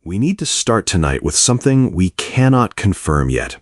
We need to start tonight with something we cannot confirm yet.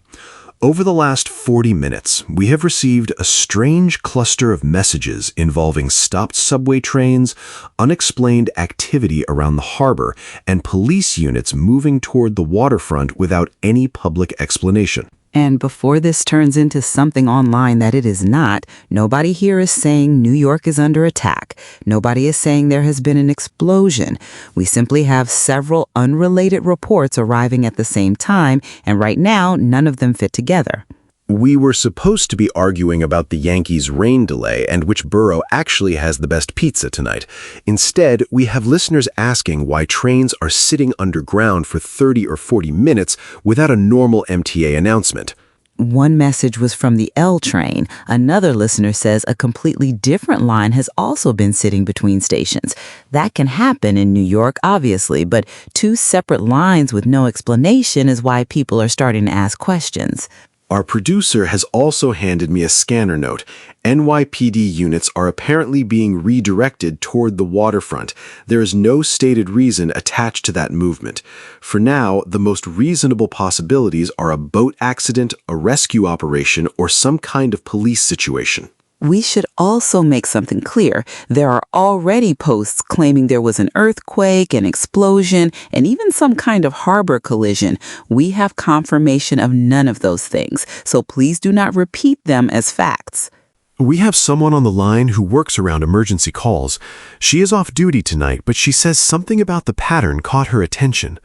Over the last 40 minutes, we have received a strange cluster of messages involving stopped subway trains, unexplained activity around the harbor, and police units moving toward the waterfront without any public explanation. And before this turns into something online that it is not, nobody here is saying New York is under attack. Nobody is saying there has been an explosion. We simply have several unrelated reports arriving at the same time, and right now, none of them fit together. We were supposed to be arguing about the Yankees' rain delay and which borough actually has the best pizza tonight. Instead, we have listeners asking why trains are sitting underground for 30 or 40 minutes without a normal MTA announcement. One message was from the L train. Another listener says a completely different line has also been sitting between stations. That can happen in New York, obviously, but two separate lines with no explanation is why people are starting to ask questions. Our producer has also handed me a scanner note. NYPD units are apparently being redirected toward the waterfront. There is no stated reason attached to that movement. For now, the most reasonable possibilities are a boat accident, a rescue operation, or some kind of police situation. We should also make something clear. There are already posts claiming there was an earthquake, an explosion, and even some kind of harbor collision. We have confirmation of none of those things, so please do not repeat them as facts. We have someone on the line who works around emergency calls. She is off duty tonight, but she says something about the pattern caught her attention.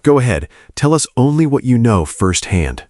Go ahead, tell us only what you know firsthand.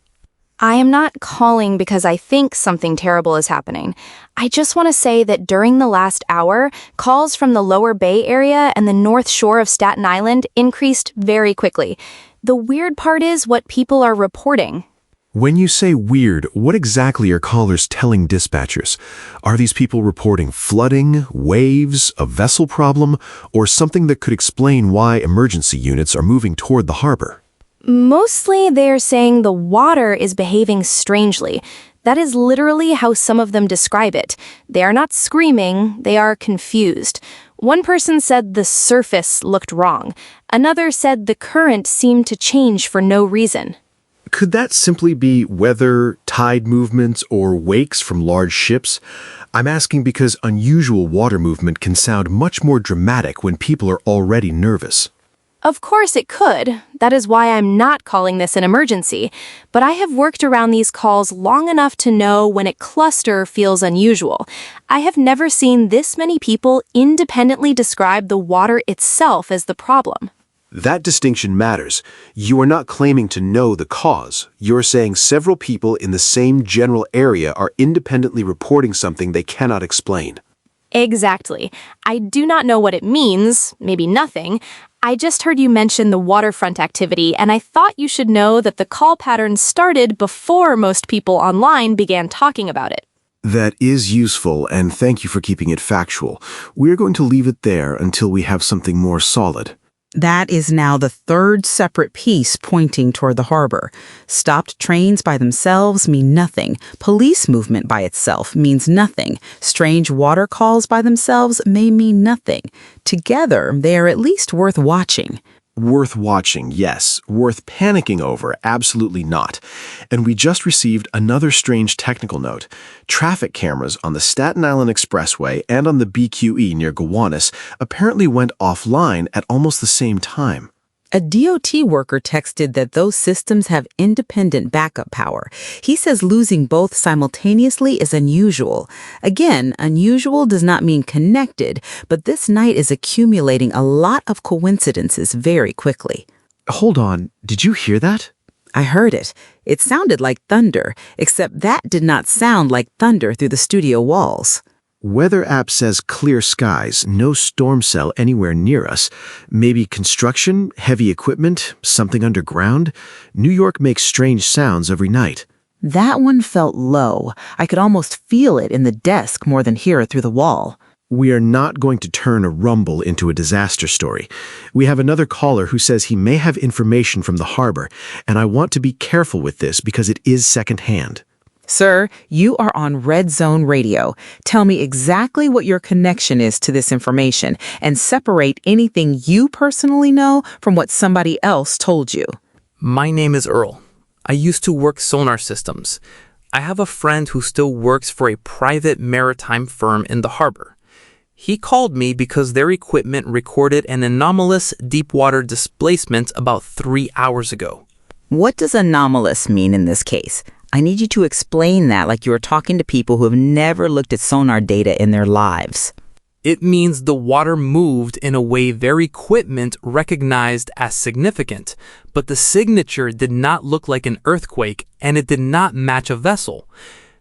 I am not calling because I think something terrible is happening. I just want to say that during the last hour, calls from the Lower Bay Area and the North Shore of Staten Island increased very quickly. The weird part is what people are reporting. When you say weird, what exactly are callers telling dispatchers? Are these people reporting flooding, waves, a vessel problem, or something that could explain why emergency units are moving toward the harbor? Mostly they're saying the water is behaving strangely. That is literally how some of them describe it. They are not screaming, they are confused. One person said the surface looked wrong. Another said the current seemed to change for no reason. Could that simply be weather, tide movements, or wakes from large ships? I'm asking because unusual water movement can sound much more dramatic when people are already nervous. Of course it could. That is why I'm not calling this an emergency. But I have worked around these calls long enough to know when a cluster feels unusual. I have never seen this many people independently describe the water itself as the problem. That distinction matters. You are not claiming to know the cause. You're saying several people in the same general area are independently reporting something they cannot explain. Exactly. I do not know what it means, maybe nothing. I just heard you mention the waterfront activity, and I thought you should know that the call pattern started before most people online began talking about it. That is useful, and thank you for keeping it factual. We're going to leave it there until we have something more solid. That is now the third separate piece pointing toward the harbor. Stopped trains by themselves mean nothing. Police movement by itself means nothing. Strange water calls by themselves may mean nothing. Together, they are at least worth watching. Worth watching, yes. Worth panicking over, absolutely not. And we just received another strange technical note. Traffic cameras on the Staten Island Expressway and on the BQE near Gowanus apparently went offline at almost the same time. A DOT worker texted that those systems have independent backup power. He says losing both simultaneously is unusual. Again, unusual does not mean connected, but this night is accumulating a lot of coincidences very quickly. Hold on, did you hear that? I heard it. It sounded like thunder, except that did not sound like thunder through the studio walls. Weather app says clear skies, no storm cell anywhere near us. Maybe construction, heavy equipment, something underground? New York makes strange sounds every night. That one felt low. I could almost feel it in the desk more than hear it through the wall. We are not going to turn a rumble into a disaster story. We have another caller who says he may have information from the harbor, and I want to be careful with this because it is secondhand. Sir, you are on RedZone Radio. Tell me exactly what your connection is to this information and separate anything you personally know from what somebody else told you. My name is Earl. I used to work sonar systems. I have a friend who still works for a private maritime firm in the harbor. He called me because their equipment recorded an anomalous deep-water displacement about 3 hours ago. What does anomalous mean in this case? I need you to explain that like you were talking to people who have never looked at sonar data in their lives. It means the water moved in a way their equipment recognized as significant, but the signature did not look like an earthquake and it did not match a vessel.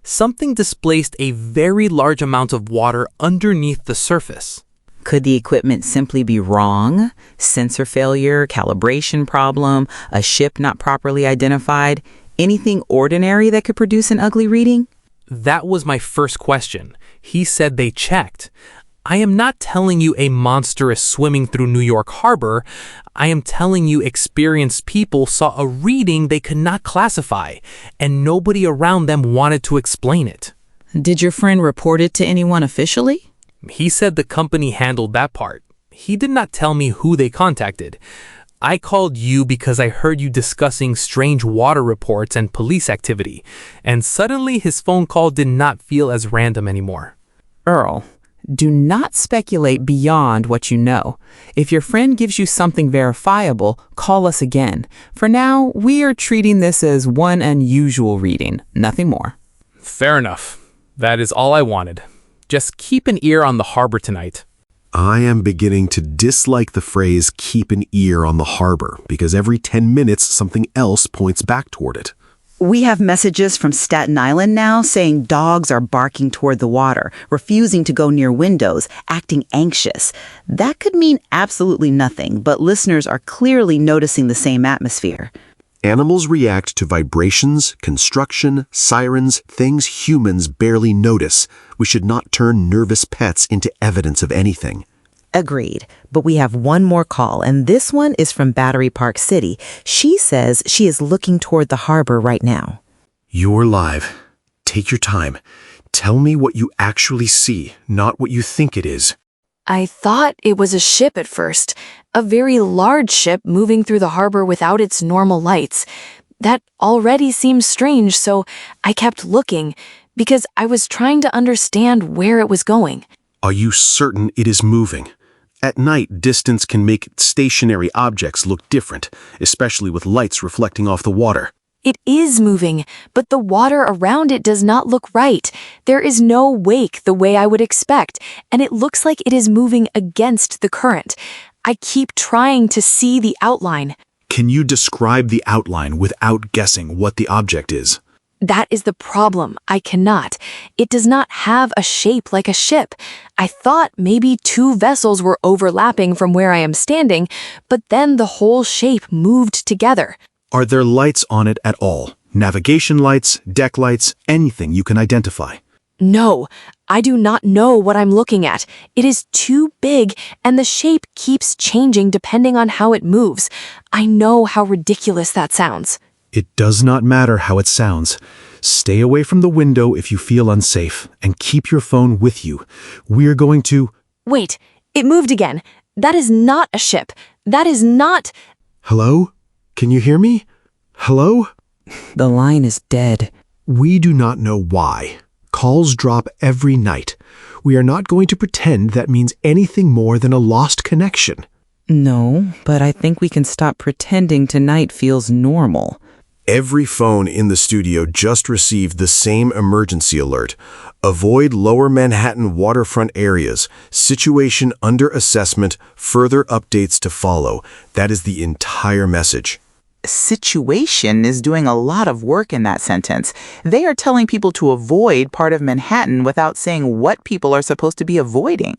Something displaced a very large amount of water underneath the surface. Could the equipment simply be wrong? Sensor failure, calibration problem, a ship not properly identified? Anything ordinary that could produce an ugly reading? That was my first question. He said they checked. I am not telling you a monster is swimming through New York Harbor. I am telling you experienced people saw a reading they could not classify, and nobody around them wanted to explain it. Did your friend report it to anyone officially? He said the company handled that part. He did not tell me who they contacted. I called you because I heard you discussing strange water reports and police activity, and suddenly his phone call did not feel as random anymore. Earl, do not speculate beyond what you know. If your friend gives you something verifiable, call us again. For now, we are treating this as one unusual reading, nothing more. Fair enough. That is all I wanted. Just keep an ear on the harbor tonight. I am beginning to dislike the phrase keep an ear on the harbor because every 10 minutes something else points back toward it. We have messages from Staten Island now saying dogs are barking toward the water, refusing to go near windows, acting anxious. That could mean absolutely nothing, but listeners are clearly noticing the same atmosphere. Animals react to vibrations, construction, sirens, things humans barely notice. We should not turn nervous pets into evidence of anything. Agreed. But we have one more call, and this one is from Battery Park City. She says she is looking toward the harbor right now. You're live. Take your time. Tell me what you actually see, not what you think it is. I thought it was a ship at first, a very large ship moving through the harbor without its normal lights. That already seems strange, so I kept looking, because I was trying to understand where it was going. Are you certain it is moving? At night, distance can make stationary objects look different, especially with lights reflecting off the water. It is moving, but the water around it does not look right. There is no wake the way I would expect, and it looks like it is moving against the current. I keep trying to see the outline. Can you describe the outline without guessing what the object is? That is the problem. I cannot. It does not have a shape like a ship. I thought maybe two vessels were overlapping from where I am standing, but then the whole shape moved together. Are there lights on it at all? Navigation lights, deck lights, anything you can identify? No, I do not know what I'm looking at. It is too big, and the shape keeps changing depending on how it moves. I know how ridiculous that sounds. It does not matter how it sounds. Stay away from the window if you feel unsafe, and keep your phone with you. We're going to... Wait, it moved again. That is not a ship. That is not... Hello? Can you hear me? Hello? The line is dead. We do not know why. Calls drop every night. We are not going to pretend that means anything more than a lost connection. No, but I think we can stop pretending tonight feels normal. Every phone in the studio just received the same emergency alert. Avoid Lower Manhattan waterfront areas. Situation under assessment. Further updates to follow. That is the entire message. Situation is doing a lot of work in that sentence. They are telling people to avoid part of Manhattan without saying what people are supposed to be avoiding.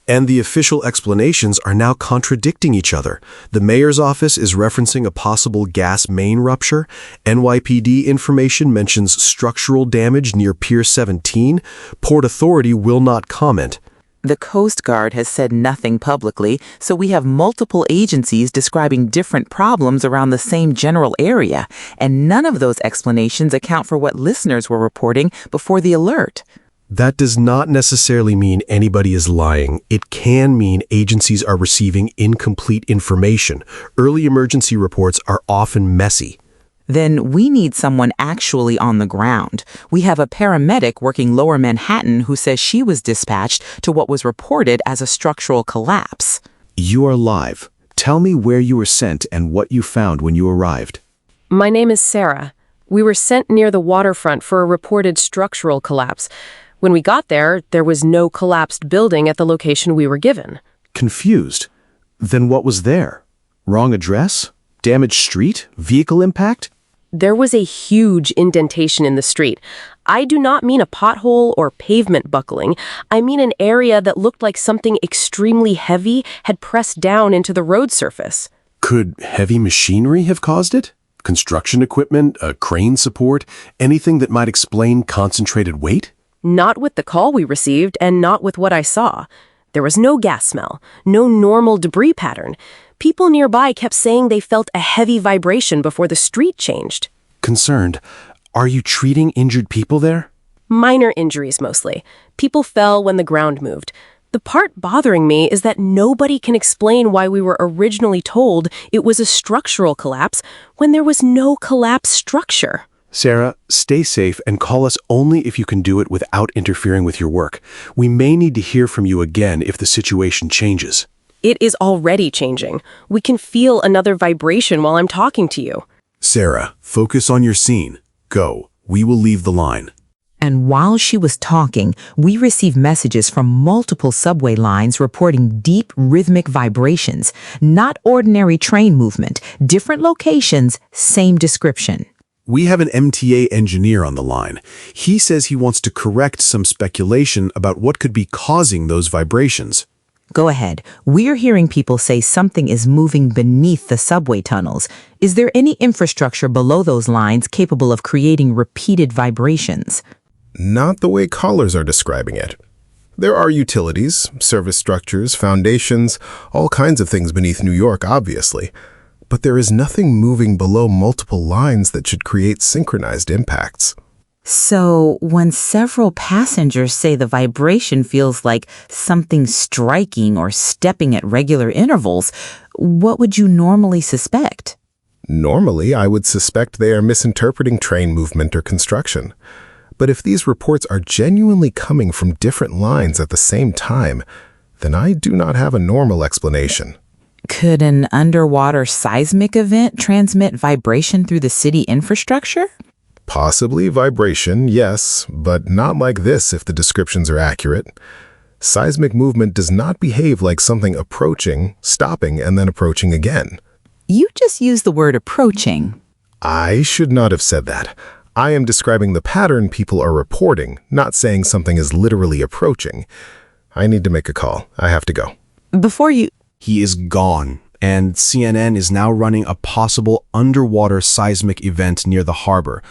And the official explanations are now contradicting each other. The mayor's office is referencing a possible gas main rupture. NYPD information mentions structural damage near Pier 17. Port Authority will not comment. The Coast Guard has said nothing publicly, so we have multiple agencies describing different problems around the same general area, and none of those explanations account for what listeners were reporting before the alert. That does not necessarily mean anybody is lying. It can mean agencies are receiving incomplete information. Early emergency reports are often messy. Then we need someone actually on the ground. We have a paramedic working Lower Manhattan who says she was dispatched to what was reported as a structural collapse. You are live. Tell me where you were sent and what you found when you arrived. My name is Sarah. We were sent near the waterfront for a reported structural collapse. When we got there, there was no collapsed building at the location we were given. Confused? Then what was there? Wrong address? Damaged street? Vehicle impact? There was a huge indentation in the street. I do not mean a pothole or pavement buckling. I mean an area that looked like something extremely heavy had pressed down into the road surface. Could heavy machinery have caused it? Construction equipment, a crane support, anything that might explain concentrated weight? Not with the call we received and not with what I saw. There was no gas smell, no normal debris pattern. People nearby kept saying they felt a heavy vibration before the street changed. Concerned. Are you treating injured people there? Minor injuries mostly. People fell when the ground moved. The part bothering me is that nobody can explain why we were originally told it was a structural collapse when there was no collapse structure. Sarah, stay safe and call us only if you can do it without interfering with your work. We may need to hear from you again if the situation changes. It is already changing. We can feel another vibration while I'm talking to you. Sarah, focus on your scene. Go. We will leave the line. And while she was talking, we received messages from multiple subway lines reporting deep rhythmic vibrations, not ordinary train movement, different locations, same description. We have an MTA engineer on the line. He says he wants to correct some speculation about what could be causing those vibrations. Go ahead. We're hearing people say something is moving beneath the subway tunnels. Is there any infrastructure below those lines capable of creating repeated vibrations? Not the way callers are describing it. There are utilities, service structures, foundations, all kinds of things beneath New York, obviously. But there is nothing moving below multiple lines that should create synchronized impacts. So, when several passengers say the vibration feels like something striking or stepping at regular intervals, what would you normally suspect? Normally, I would suspect they are misinterpreting train movement or construction. But if these reports are genuinely coming from different lines at the same time, then I do not have a normal explanation. Could an underwater seismic event transmit vibration through the city infrastructure? Possibly vibration, yes, but not like this if the descriptions are accurate. Seismic movement does not behave like something approaching, stopping, and then approaching again. You just used the word approaching. I should not have said that. I am describing the pattern people are reporting, not saying something is literally approaching. I need to make a call. I have to go. Before you... He is gone, and CNN is now running a possible underwater seismic event near the harbor.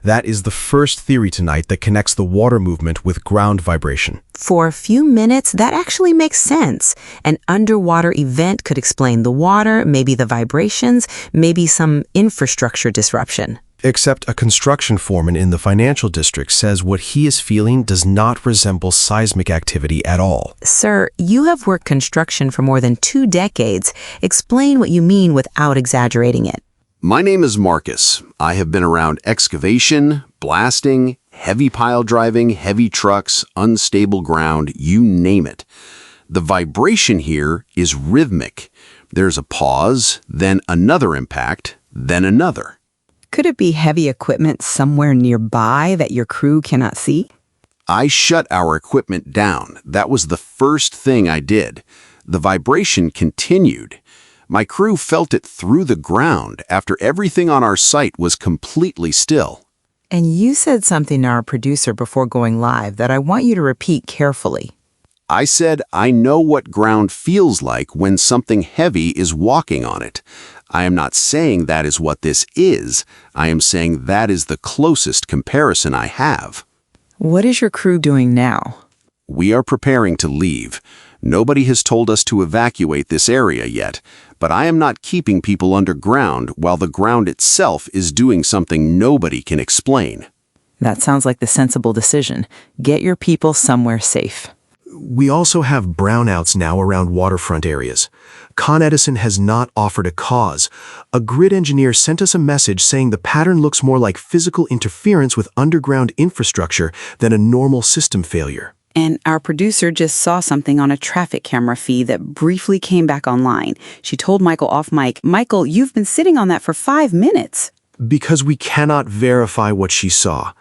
That is the first theory tonight that connects the water movement with ground vibration. For a few minutes, that actually makes sense. An underwater event could explain the water, maybe the vibrations, maybe some infrastructure disruption. Except a construction foreman in the financial district says what he is feeling does not resemble seismic activity at all. Sir, you have worked construction for more than 2 decades. Explain what you mean without exaggerating it. My name is Marcus. I have been around excavation, blasting, heavy pile driving, heavy trucks, unstable ground, you name it. The vibration here is rhythmic. There's a pause, then another impact, then another. Could it be heavy equipment somewhere nearby that your crew cannot see? I shut our equipment down. That was the first thing I did. The vibration continued. My crew felt it through the ground after everything on our site was completely still. And you said something to our producer before going live that I want you to repeat carefully. I said I know what ground feels like when something heavy is walking on it. I am not saying that is what this is. I am saying that is the closest comparison I have. What is your crew doing now? We are preparing to leave. Nobody has told us to evacuate this area yet, but I am not keeping people underground while the ground itself is doing something nobody can explain. That sounds like the sensible decision. Get your people somewhere safe. We also have brownouts now around waterfront areas. Con Edison has not offered a cause. A grid engineer sent us a message saying the pattern looks more like physical interference with underground infrastructure than a normal system failure. And our producer just saw something on a traffic camera feed that briefly came back online. She told Michael off mic, "Michael, you've been sitting on that for 5 minutes." Because we cannot verify what she saw.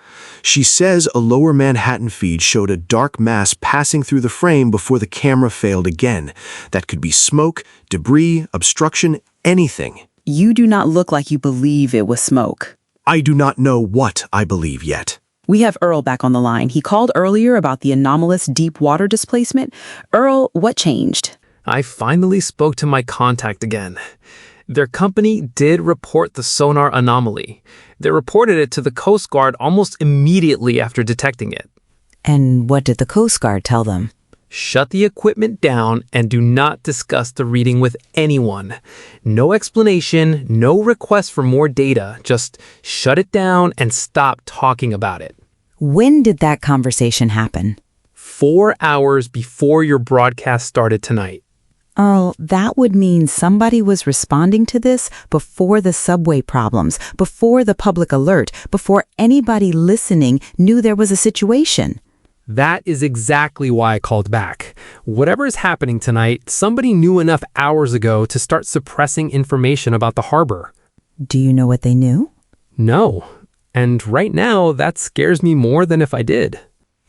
She says a lower Manhattan feed showed a dark mass passing through the frame before the camera failed again. That could be smoke, debris, obstruction, anything. You do not look like you believe it was smoke. I do not know what I believe yet. We have Earl back on the line. He called earlier about the anomalous deep water displacement. Earl, what changed? I finally spoke to my contact again. Their company did report the sonar anomaly. They reported it to the Coast Guard almost immediately after detecting it. And what did the Coast Guard tell them? Shut the equipment down and do not discuss the reading with anyone. No explanation, no request for more data. Just shut it down and stop talking about it. When did that conversation happen? 4 hours before your broadcast started tonight. Earl, that would mean somebody was responding to this before the subway problems, before the public alert, before anybody listening knew there was a situation. That is exactly why I called back. Whatever is happening tonight, somebody knew enough hours ago to start suppressing information about the harbor. Do you know what they knew? No. And right now, that scares me more than if I did.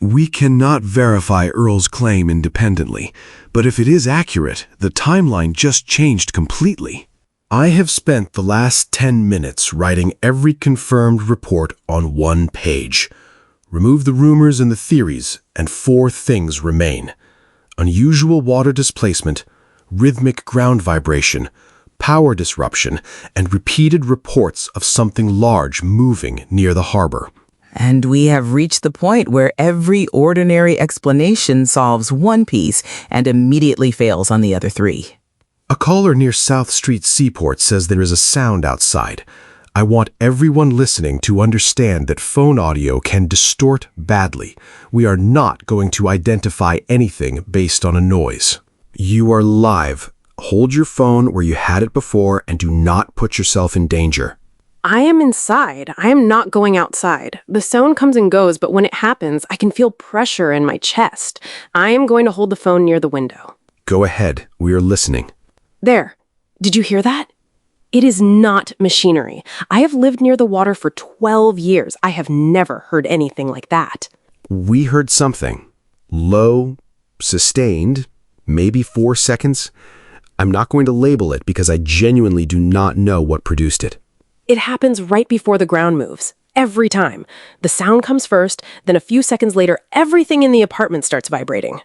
We cannot verify Earl's claim independently, but if it is accurate, the timeline just changed completely. I have spent the last 10 minutes writing every confirmed report on one page. Remove the rumors and the theories, and 4 things remain: unusual water displacement, rhythmic ground vibration, power disruption, and repeated reports of something large moving near the harbor. And we have reached the point where every ordinary explanation solves one piece and immediately fails on the other 3. A caller near South Street Seaport says there is a sound outside. I want everyone listening to understand that phone audio can distort badly. We are not going to identify anything based on a noise. You are live. Hold your phone where you had it before and do not put yourself in danger. I am inside. I am not going outside. The sound comes and goes, but when it happens, I can feel pressure in my chest. I am going to hold the phone near the window. Go ahead. We are listening. There. Did you hear that? It is not machinery. I have lived near the water for 12 years. I have never heard anything like that. We heard something. Low, sustained, maybe 4 seconds. I'm not going to label it because I genuinely do not know what produced it. It happens right before the ground moves. Every time. The sound comes first, then a few seconds later, everything in the apartment starts vibrating.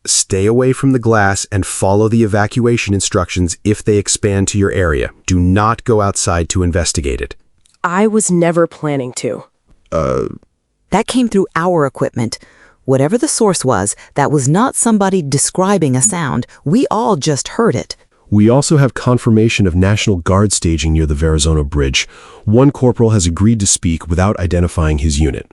Stay away from the glass and follow the evacuation instructions if they expand to your area. Do not go outside to investigate it. I was never planning to. That came through our equipment. Whatever the source was, that was not somebody describing a sound. We all just heard it. We also have confirmation of National Guard staging near the Verrazano Bridge. One corporal has agreed to speak without identifying his unit.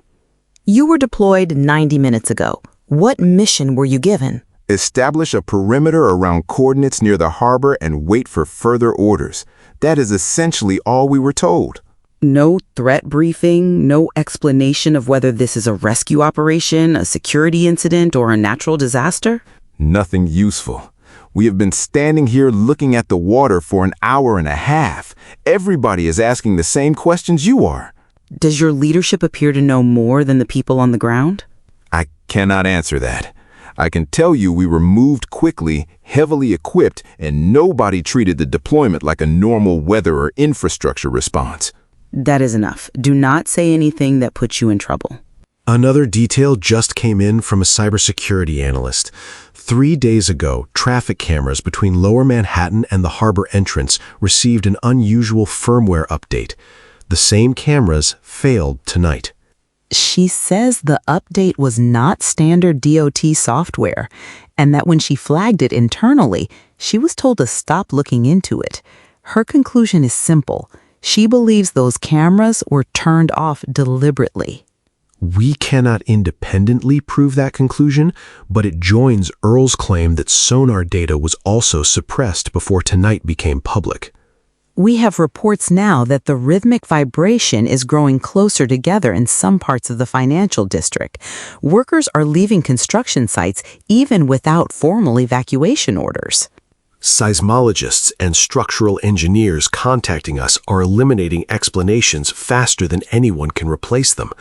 You were deployed 90 minutes ago. What mission were you given? Establish a perimeter around coordinates near the harbor and wait for further orders. That is essentially all we were told. No threat briefing, no explanation of whether this is a rescue operation, a security incident, or a natural disaster? Nothing useful. We have been standing here looking at the water for an hour and a half. Everybody is asking the same questions you are. Does your leadership appear to know more than the people on the ground? I cannot answer that. I can tell you we were moved quickly, heavily equipped, and nobody treated the deployment like a normal weather or infrastructure response. That is enough. Do not say anything that puts you in trouble. Another detail just came in from a cybersecurity analyst. 3 days ago, traffic cameras between Lower Manhattan and the harbor entrance received an unusual firmware update. The same cameras failed tonight. She says the update was not standard DOT software, and that when she flagged it internally, she was told to stop looking into it. Her conclusion is simple. She believes those cameras were turned off deliberately. We cannot independently prove that conclusion, but it joins Earl's claim that sonar data was also suppressed before tonight became public. We have reports now that the rhythmic vibration is growing closer together in some parts of the financial district. Workers are leaving construction sites even without formal evacuation orders. Seismologists and structural engineers contacting us are eliminating explanations faster than anyone can replace them.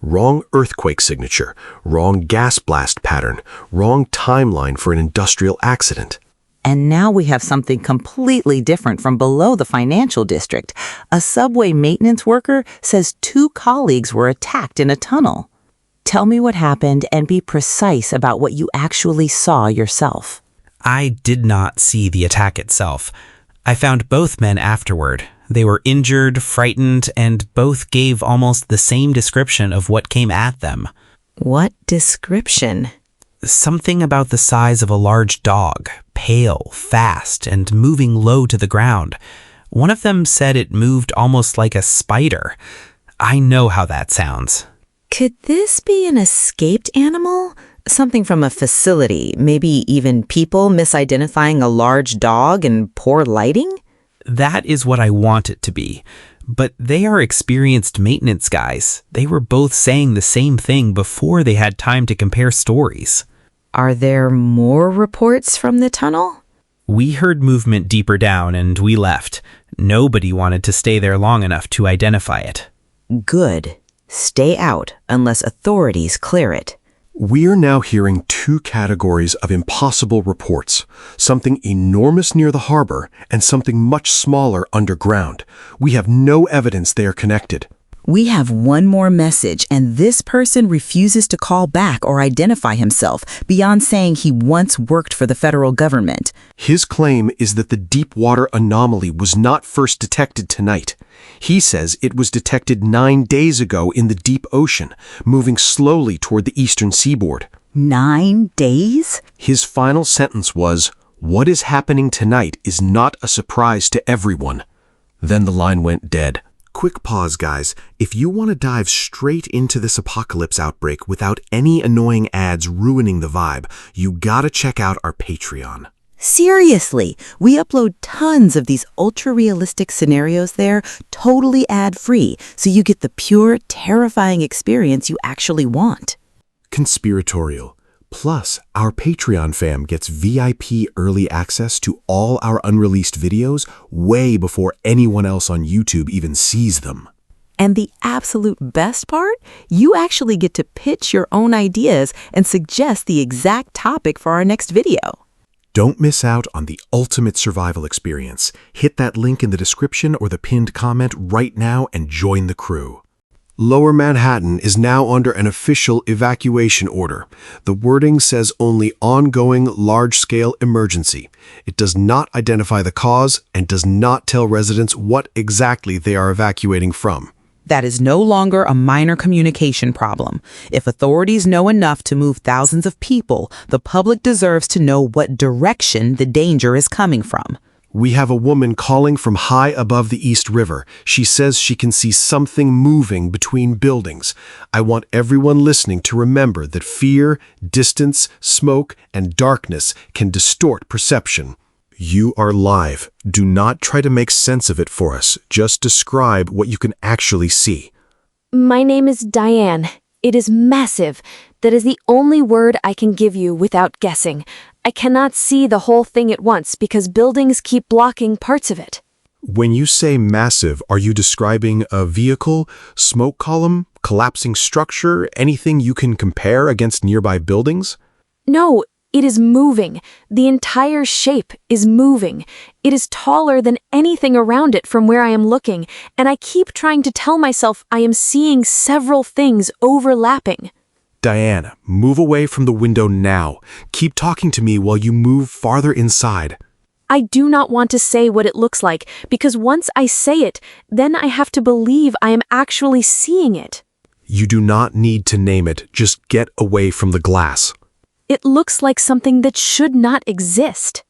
Wrong earthquake signature, wrong gas blast pattern, wrong timeline for an industrial accident. And now we have something completely different from below the financial district. A subway maintenance worker says 2 colleagues were attacked in a tunnel. Tell me what happened and be precise about what you actually saw yourself. I did not see the attack itself. I found both men afterward. They were injured, frightened, and both gave almost the same description of what came at them. What description? Something about the size of a large dog, pale, fast, and moving low to the ground. One of them said it moved almost like a spider. I know how that sounds. Could this be an escaped animal? Something from a facility, maybe even people misidentifying a large dog and poor lighting? That is what I want it to be. But they are experienced maintenance guys. They were both saying the same thing before they had time to compare stories. Are there more reports from the tunnel? We heard movement deeper down and we left. Nobody wanted to stay there long enough to identify it. Good. Stay out unless authorities clear it. We are now hearing 2 categories of impossible reports, something enormous near the harbor and something much smaller underground. We have no evidence they are connected. We have one more message, and this person refuses to call back or identify himself beyond saying he once worked for the federal government. His claim is that the deep water anomaly was not first detected tonight. He says it was detected 9 days ago in the deep ocean, moving slowly toward the eastern seaboard. 9 days? His final sentence was, "What is happening tonight is not a surprise to everyone." Then the line went dead. Quick pause, guys. If you want to dive straight into this apocalypse outbreak without any annoying ads ruining the vibe, you gotta check out our Patreon. Seriously, we upload tons of these ultra-realistic scenarios there, totally ad-free, so you get the pure, terrifying experience you actually want. Conspiratorial. Plus, our Patreon fam gets VIP early access to all our unreleased videos way before anyone else on YouTube even sees them. And the absolute best part? You actually get to pitch your own ideas and suggest the exact topic for our next video. Don't miss out on the ultimate survival experience. Hit that link in the description or the pinned comment right now and join the crew. Lower Manhattan is now under an official evacuation order. The wording says only ongoing large-scale emergency. It does not identify the cause and does not tell residents what exactly they are evacuating from. That is no longer a minor communication problem. If authorities know enough to move thousands of people, the public deserves to know what direction the danger is coming from. We have a woman calling from high above the East River. She says she can see something moving between buildings. I want everyone listening to remember that fear, distance, smoke, and darkness can distort perception. You are live. Do not try to make sense of it for us. Just describe what you can actually see. My name is Diane. It is massive. That is the only word I can give you without guessing. I cannot see the whole thing at once because buildings keep blocking parts of it. When you say massive, are you describing a vehicle, smoke column, collapsing structure, anything you can compare against nearby buildings? No, it is moving. The entire shape is moving. It is taller than anything around it from where I am looking, and I keep trying to tell myself I am seeing several things overlapping. Diane, move away from the window now. Keep talking to me while you move farther inside. I do not want to say what it looks like, because once I say it, then I have to believe I am actually seeing it. You do not need to name it, just get away from the glass. It looks like something that should not exist.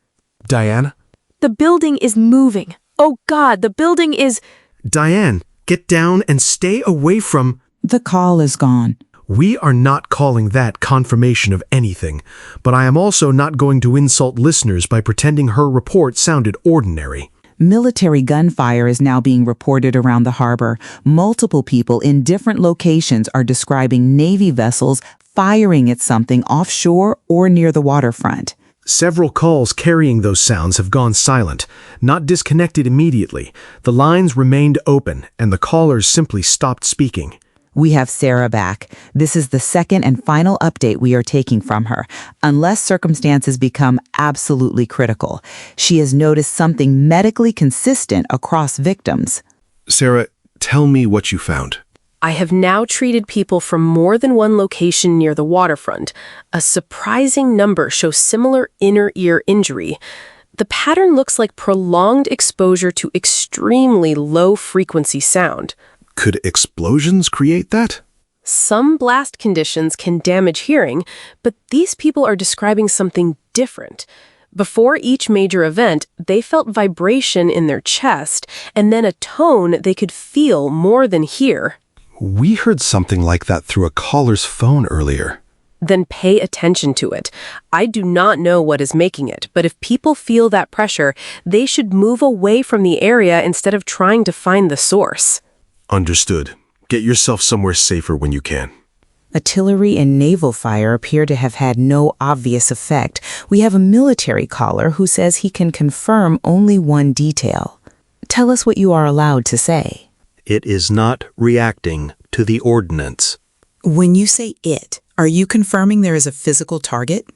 Diane? The building is moving. Oh God, the building is... Diane, get down and stay away from... The call is gone. We are not calling that confirmation of anything, but I am also not going to insult listeners by pretending her report sounded ordinary. Military gunfire is now being reported around the harbor. Multiple people in different locations are describing Navy vessels firing at something offshore or near the waterfront. Several calls carrying those sounds have gone silent, not disconnected immediately. The lines remained open, and the callers simply stopped speaking. We have Sarah back. This is the second and final update we are taking from her, unless circumstances become absolutely critical. She has noticed something medically consistent across victims. Sarah, tell me what you found. I have now treated people from more than one location near the waterfront. A surprising number show similar inner ear injury. The pattern looks like prolonged exposure to extremely low-frequency sound. Could explosions create that? Some blast conditions can damage hearing, but these people are describing something different. Before each major event, they felt vibration in their chest, and then a tone they could feel more than hear. We heard something like that through a caller's phone earlier. Then pay attention to it. I do not know what is making it, but if people feel that pressure, they should move away from the area instead of trying to find the source. Understood. Get yourself somewhere safer when you can. Artillery and naval fire appear to have had no obvious effect. We have a military caller who says he can confirm only one detail. Tell us what you are allowed to say. It is not reacting to the ordnance. When you say it, are you confirming there is a physical target?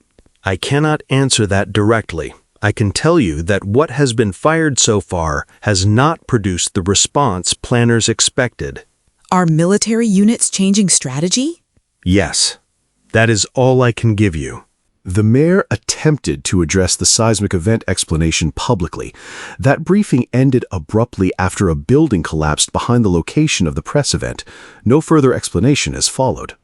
I cannot answer that directly. I can tell you that what has been fired so far has not produced the response planners expected. Are military units changing strategy? Yes. That is all I can give you. The mayor attempted to address the seismic event explanation publicly. That briefing ended abruptly after a building collapsed behind the location of the press event. No further explanation has followed.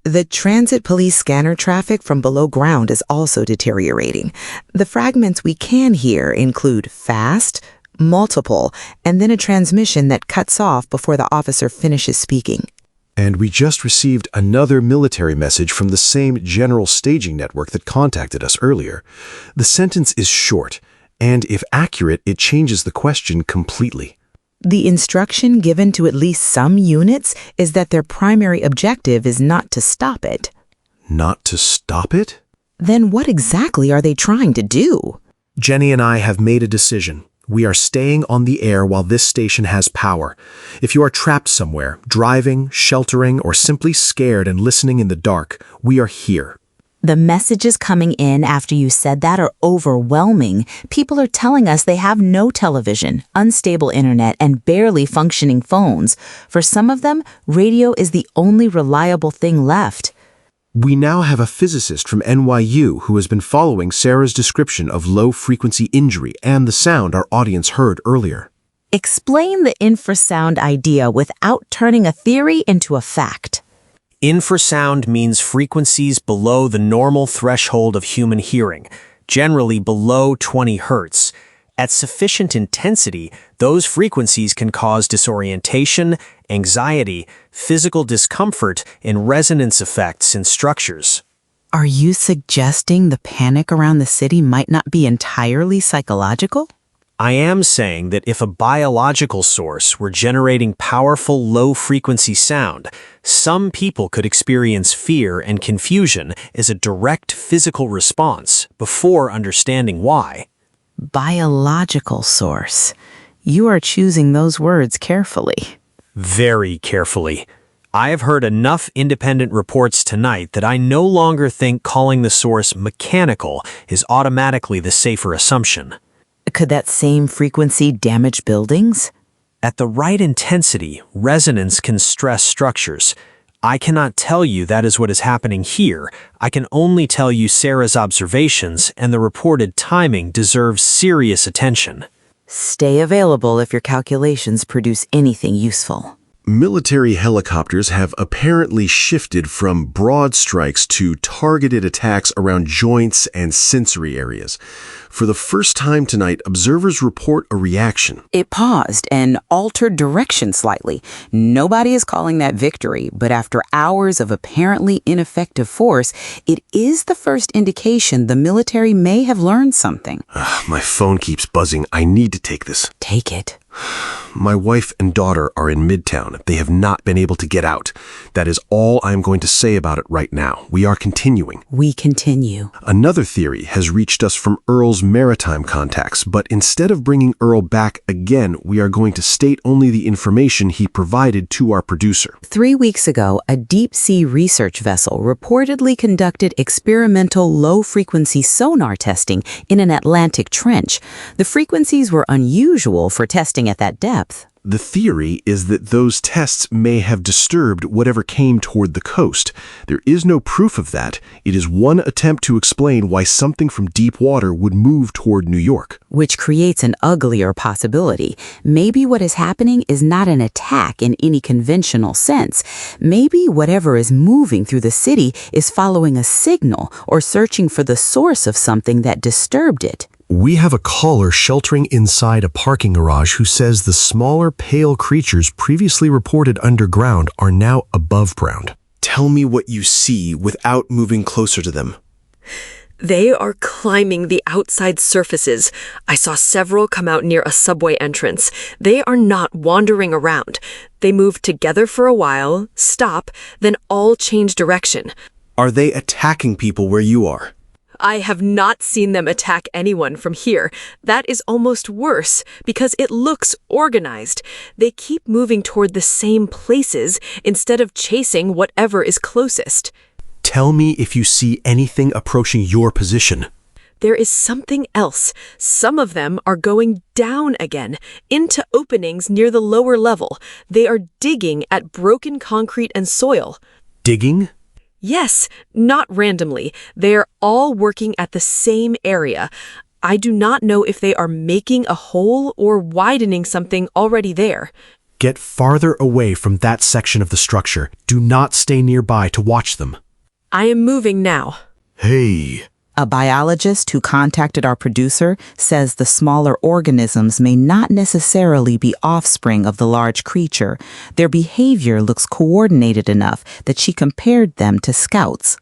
The transit police scanner traffic from below ground is also deteriorating. The fragments we can hear include fast, multiple, and then a transmission that cuts off before the officer finishes speaking. And we just received another military message from the same general staging network that contacted us earlier. The sentence is short, and if accurate, it changes the question completely. The instruction given to at least some units is that their primary objective is not to stop it. Not to stop it? Then what exactly are they trying to do? Jenny and I have made a decision. We are staying on the air while this station has power. If you are trapped somewhere, driving, sheltering, or simply scared and listening in the dark, we are here. The messages coming in after you said that are overwhelming. People are telling us they have no television, unstable internet, and barely functioning phones. For some of them, radio is the only reliable thing left. We now have a physicist from NYU who has been following Sarah's description of low-frequency injury and the sound our audience heard earlier. Explain the infrasound idea without turning a theory into a fact. Infrasound means frequencies below the normal threshold of human hearing, generally below 20 hertz. At sufficient intensity, those frequencies can cause disorientation, anxiety, physical discomfort, and resonance effects in structures. Are you suggesting the panic around the city might not be entirely psychological? I am saying that if a biological source were generating powerful low-frequency sound, some people could experience fear and confusion as a direct physical response before understanding why. Biological source. You are choosing those words carefully. Very carefully. I have heard enough independent reports tonight that I no longer think calling the source mechanical is automatically the safer assumption. Could that same frequency damage buildings? At the right intensity, resonance can stress structures. I cannot tell you that is what is happening here. I can only tell you Sarah's observations, and the reported timing deserves serious attention. Stay available if your calculations produce anything useful. Military helicopters have apparently shifted from broad strikes to targeted attacks around joints and sensory areas. For the first time tonight, observers report a reaction. It paused and altered direction slightly. Nobody is calling that victory, but after hours of apparently ineffective force, it is the first indication the military may have learned something. My phone keeps buzzing. I need to take this. Take it. My wife and daughter are in Midtown. They have not been able to get out. That is all I am going to say about it right now. We are continuing. We continue. Another theory has reached us from Earl's maritime contacts, but instead of bringing Earl back again, we are going to state only the information he provided to our producer. 3 weeks ago, a deep-sea research vessel reportedly conducted experimental low-frequency sonar testing in an Atlantic trench. The frequencies were unusual for testing at that depth. The theory is that those tests may have disturbed whatever came toward the coast. There is no proof of that. It is one attempt to explain why something from deep water would move toward New York. Which creates an uglier possibility. Maybe what is happening is not an attack in any conventional sense. Maybe whatever is moving through the city is following a signal or searching for the source of something that disturbed it. We have a caller sheltering inside a parking garage who says the smaller, pale creatures previously reported underground are now above ground. Tell me what you see without moving closer to them. They are climbing the outside surfaces. I saw several come out near a subway entrance. They are not wandering around. They move together for a while, stop, then all change direction. Are they attacking people where you are? I have not seen them attack anyone from here. That is almost worse, because it looks organized. They keep moving toward the same places instead of chasing whatever is closest. Tell me if you see anything approaching your position. There is something else. Some of them are going down again, into openings near the lower level. They are digging at broken concrete and soil. Digging? Yes, not randomly. They are all working at the same area. I do not know if they are making a hole or widening something already there. Get farther away from that section of the structure. Do not stay nearby to watch them. I am moving now. Hey. A biologist who contacted our producer says the smaller organisms may not necessarily be offspring of the large creature. Their behavior looks coordinated enough that she compared them to scouts.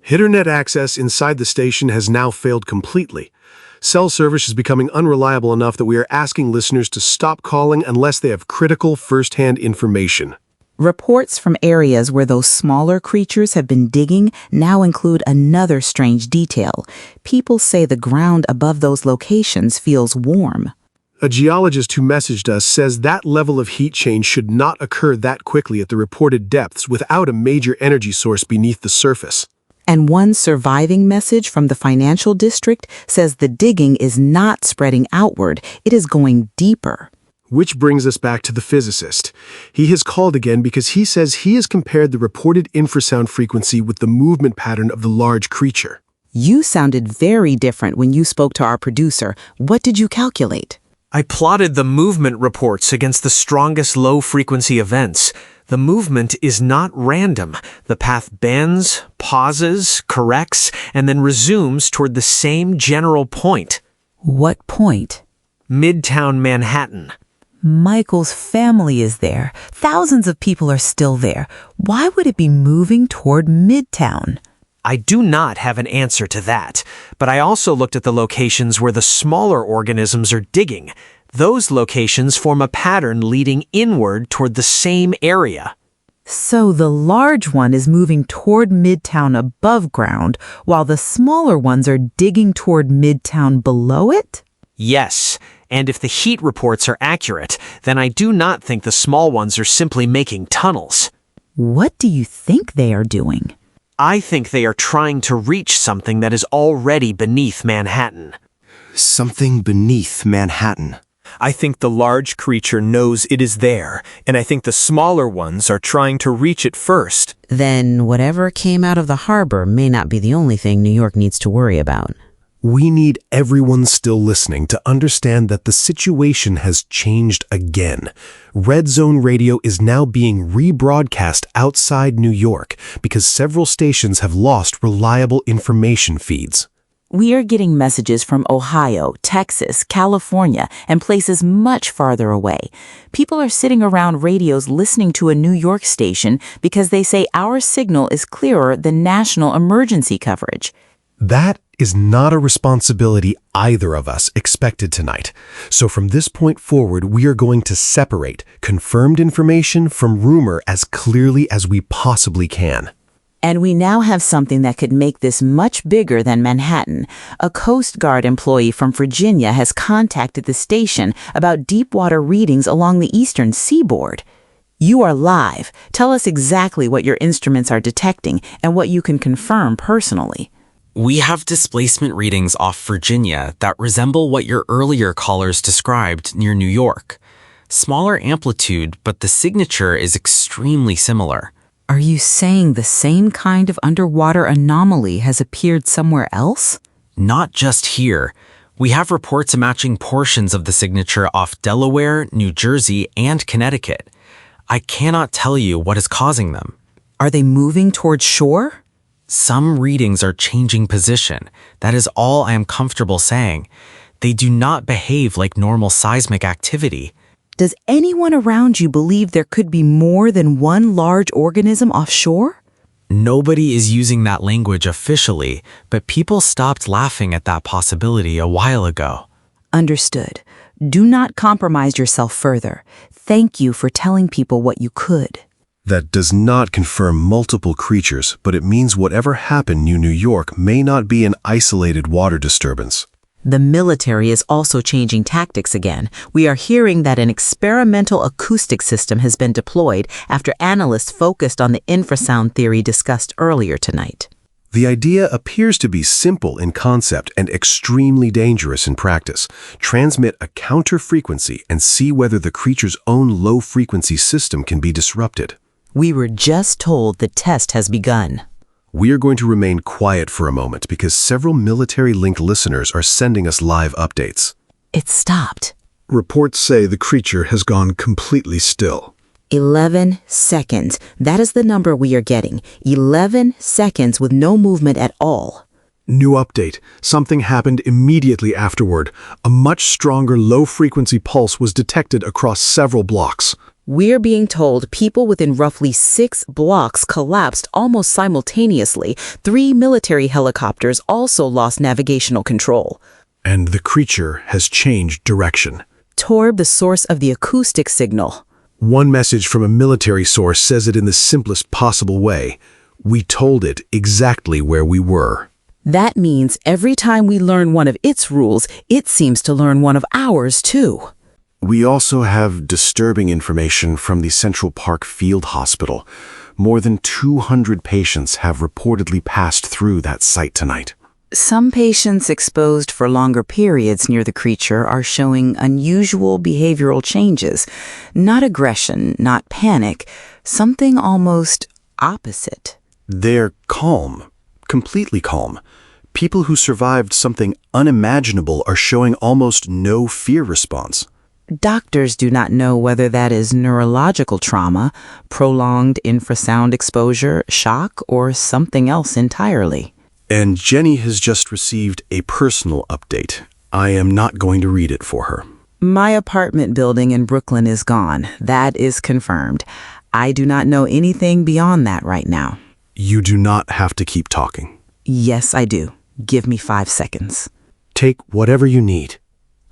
Internet access inside the station has now failed completely. Cell service is becoming unreliable enough that we are asking listeners to stop calling unless they have critical first-hand information. Reports from areas where those smaller creatures have been digging now include another strange detail. People say the ground above those locations feels warm. A geologist who messaged us says that level of heat change should not occur that quickly at the reported depths without a major energy source beneath the surface. And one surviving message from the financial district says the digging is not spreading outward, it is going deeper. Which brings us back to the physicist. He has called again because he says he has compared the reported infrasound frequency with the movement pattern of the large creature. You sounded very different when you spoke to our producer. What did you calculate? I plotted the movement reports against the strongest low-frequency events. The movement is not random. The path bends, pauses, corrects, and then resumes toward the same general point. What point? Midtown Manhattan. Michael's family is there. Thousands of people are still there. Why would it be moving toward Midtown? I do not have an answer to that, but I also looked at the locations where the smaller organisms are digging. Those locations form a pattern leading inward toward the same area. So the large one is moving toward Midtown above ground, while the smaller ones are digging toward Midtown below it? Yes, and if the heat reports are accurate, then I do not think the small ones are simply making tunnels. What do you think they are doing? I think they are trying to reach something that is already beneath Manhattan. Something beneath Manhattan. I think the large creature knows it is there, and I think the smaller ones are trying to reach it first. Then whatever came out of the harbor may not be the only thing New York needs to worry about. We need everyone still listening to understand that the situation has changed again. RedZone Radio is now being rebroadcast outside New York because several stations have lost reliable information feeds. We are getting messages from Ohio, Texas, California, and places much farther away. People are sitting around radios listening to a New York station because they say our signal is clearer than national emergency coverage. That is not a responsibility either of us expected tonight. So from this point forward, we are going to separate confirmed information from rumor as clearly as we possibly can. And we now have something that could make this much bigger than Manhattan. A Coast Guard employee from Virginia has contacted the station about deep water readings along the eastern seaboard. You are live. Tell us exactly what your instruments are detecting and what you can confirm personally. We have displacement readings off Virginia that resemble what your earlier callers described near New York. Smaller amplitude, but the signature is extremely similar. Are you saying the same kind of underwater anomaly has appeared somewhere else? Not just here. We have reports matching portions of the signature off Delaware, New Jersey, and Connecticut. I cannot tell you what is causing them. Are they moving towards shore? Some readings are changing position. That is all I am comfortable saying. They do not behave like normal seismic activity. Does anyone around you believe there could be more than one large organism offshore? Nobody is using that language officially, but people stopped laughing at that possibility a while ago. Understood. Do not compromise yourself further. Thank you for telling people what you could. That does not confirm multiple creatures, but it means whatever happened near New York may not be an isolated water disturbance. The military is also changing tactics again. We are hearing that an experimental acoustic system has been deployed after analysts focused on the infrasound theory discussed earlier tonight. The idea appears to be simple in concept and extremely dangerous in practice. Transmit a counter frequency and see whether the creature's own low-frequency system can be disrupted. We were just told the test has begun. We are going to remain quiet for a moment because several military-linked listeners are sending us live updates. It stopped. Reports say the creature has gone completely still. 11 seconds. That is the number we are getting. 11 seconds with no movement at all. New update. Something happened immediately afterward. A much stronger low-frequency pulse was detected across several blocks. We're being told people within roughly 6 blocks collapsed almost simultaneously. 3 military helicopters also lost navigational control. And the creature has changed direction. Toward the source of the acoustic signal. One message from a military source says it in the simplest possible way. We told it exactly where we were. That means every time we learn one of its rules, it seems to learn one of ours too. We also have disturbing information from the Central Park Field Hospital. More than 200 patients have reportedly passed through that site tonight. Some patients exposed for longer periods near the creature are showing unusual behavioral changes. Not aggression, not panic, something almost opposite. They're calm, completely calm. People who survived something unimaginable are showing almost no fear response. Doctors do not know whether that is neurological trauma, prolonged infrasound exposure, shock, or something else entirely. And Jenny has just received a personal update. I am not going to read it for her. My apartment building in Brooklyn is gone. That is confirmed. I do not know anything beyond that right now. You do not have to keep talking. Yes, I do. Give me 5 seconds. Take whatever you need.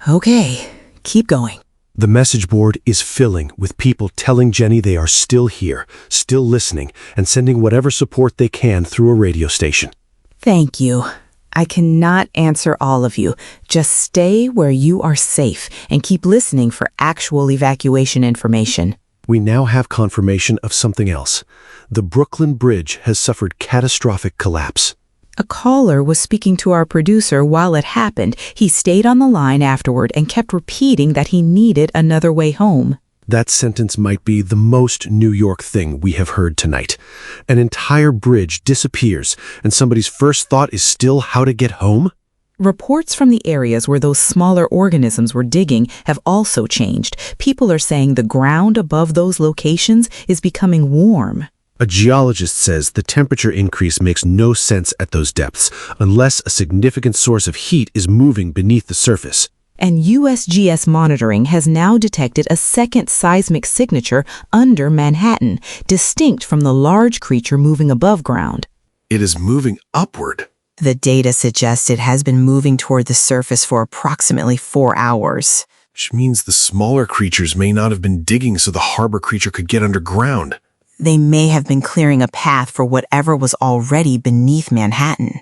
Okay, keep going. The message board is filling with people telling Jenny they are still here, still listening, and sending whatever support they can through a radio station. Thank you. I cannot answer all of you. Just stay where you are safe and keep listening for actual evacuation information. We now have confirmation of something else. The Brooklyn Bridge has suffered catastrophic collapse. A caller was speaking to our producer while it happened. He stayed on the line afterward and kept repeating that he needed another way home. That sentence might be the most New York thing we have heard tonight. An entire bridge disappears, and somebody's first thought is still how to get home? Reports from the areas where those smaller organisms were digging have also changed. People are saying the ground above those locations is becoming warm. A geologist says the temperature increase makes no sense at those depths unless a significant source of heat is moving beneath the surface. And USGS monitoring has now detected a second seismic signature under Manhattan, distinct from the large creature moving above ground. It is moving upward. The data suggests it has been moving toward the surface for approximately 4 hours. Which means the smaller creatures may not have been digging so the harbor creature could get underground. They may have been clearing a path for whatever was already beneath Manhattan.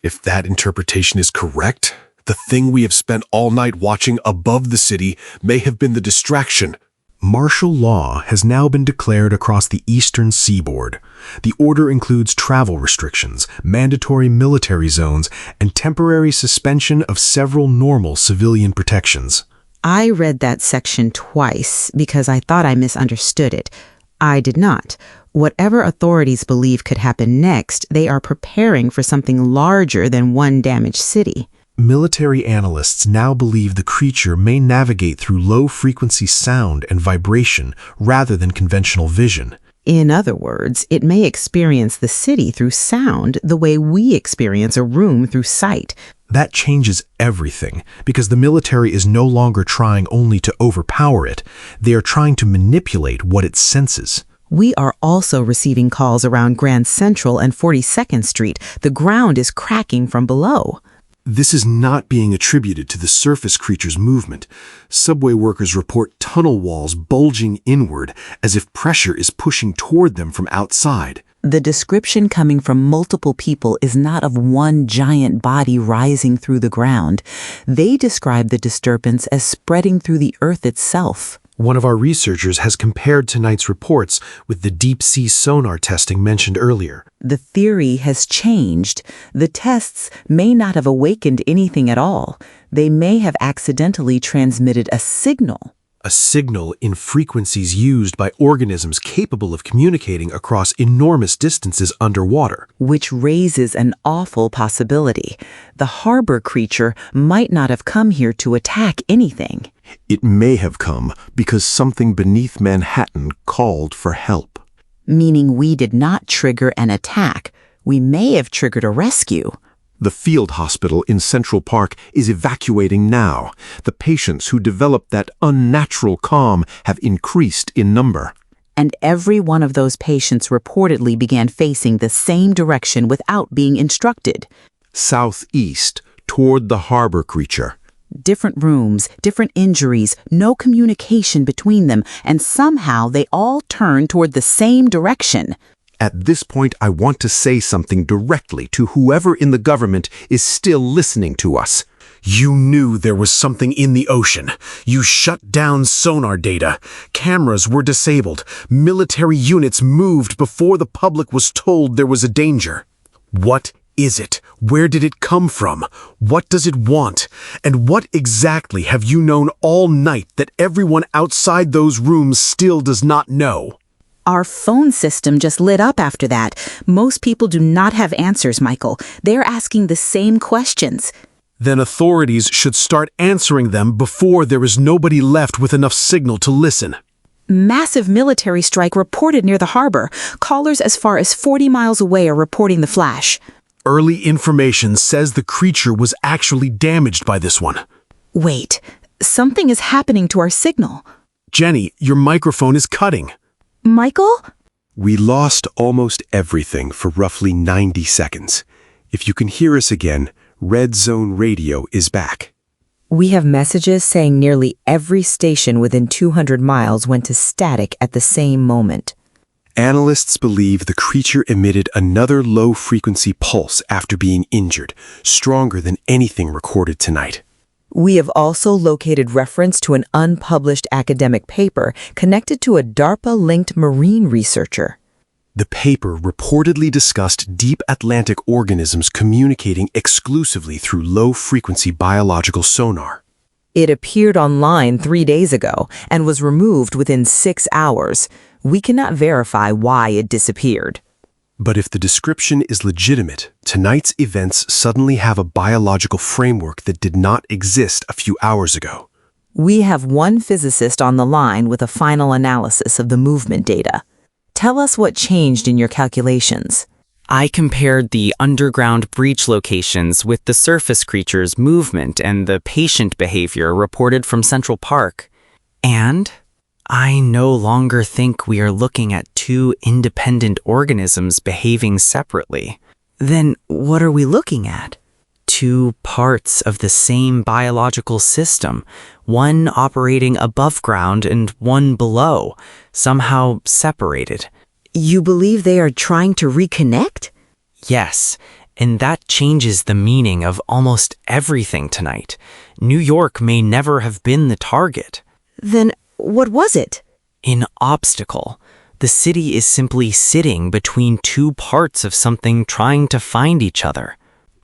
If that interpretation is correct, the thing we have spent all night watching above the city may have been the distraction. Martial law has now been declared across the eastern seaboard. The order includes travel restrictions, mandatory military zones, and temporary suspension of several normal civilian protections. I read that section twice because I thought I misunderstood it. I did not. Whatever authorities believe could happen next, they are preparing for something larger than one damaged city. Military analysts now believe the creature may navigate through low-frequency sound and vibration rather than conventional vision. In other words, it may experience the city through sound the way we experience a room through sight. That changes everything, because the military is no longer trying only to overpower it. They are trying to manipulate what it senses. We are also receiving calls around Grand Central and 42nd Street. The ground is cracking from below. This is not being attributed to the surface creature's movement. Subway workers report tunnel walls bulging inward as if pressure is pushing toward them from outside. The description coming from multiple people is not of one giant body rising through the ground. They describe the disturbance as spreading through the earth itself. One of our researchers has compared tonight's reports with the deep-sea sonar testing mentioned earlier. The theory has changed. The tests may not have awakened anything at all. They may have accidentally transmitted a signal. A signal in frequencies used by organisms capable of communicating across enormous distances underwater. Which raises an awful possibility. The harbor creature might not have come here to attack anything. It may have come because something beneath Manhattan called for help. Meaning we did not trigger an attack. We may have triggered a rescue. The field hospital in Central Park is evacuating now. The patients who developed that unnatural calm have increased in number. And every one of those patients reportedly began facing the same direction without being instructed. Southeast, toward the harbor creature. Different rooms, different injuries, no communication between them, and somehow they all turn toward the same direction. At this point, I want to say something directly to whoever in the government is still listening to us. You knew there was something in the ocean. You shut down sonar data. Cameras were disabled. Military units moved before the public was told there was a danger. What is it? Where did it come from? What does it want? And what exactly have you known all night that everyone outside those rooms still does not know? Our phone system just lit up after that. Most people do not have answers, Michael. They're asking the same questions. Then authorities should start answering them before there is nobody left with enough signal to listen. Massive military strike reported near the harbor. Callers as far as 40 miles away are reporting the flash. Early information says the creature was actually damaged by this one. Wait, something is happening to our signal. Jenny, your microphone is cutting. Michael? We lost almost everything for roughly 90 seconds. If you can hear us again, RedZone radio is back. We have messages saying nearly every station within 200 miles went to static at the same moment. Analysts believe the creature emitted another low-frequency pulse after being injured, stronger than anything recorded tonight. We have also located reference to an unpublished academic paper connected to a DARPA-linked marine researcher. The paper reportedly discussed deep Atlantic organisms communicating exclusively through low-frequency biological sonar. It appeared online 3 days ago and was removed within 6 hours. We cannot verify why it disappeared. But if the description is legitimate, tonight's events suddenly have a biological framework that did not exist a few hours ago. We have one physicist on the line with a final analysis of the movement data. Tell us what changed in your calculations. I compared the underground breach locations with the surface creatures' movement and the patient behavior reported from Central Park. And I no longer think we are looking at two independent organisms behaving separately. Then what are we looking at? Two parts of the same biological system, one operating above ground and one below, somehow separated. You believe they are trying to reconnect? Yes, and that changes the meaning of almost everything tonight. New York may never have been the target. Then what was it? An obstacle. The city is simply sitting between two parts of something trying to find each other.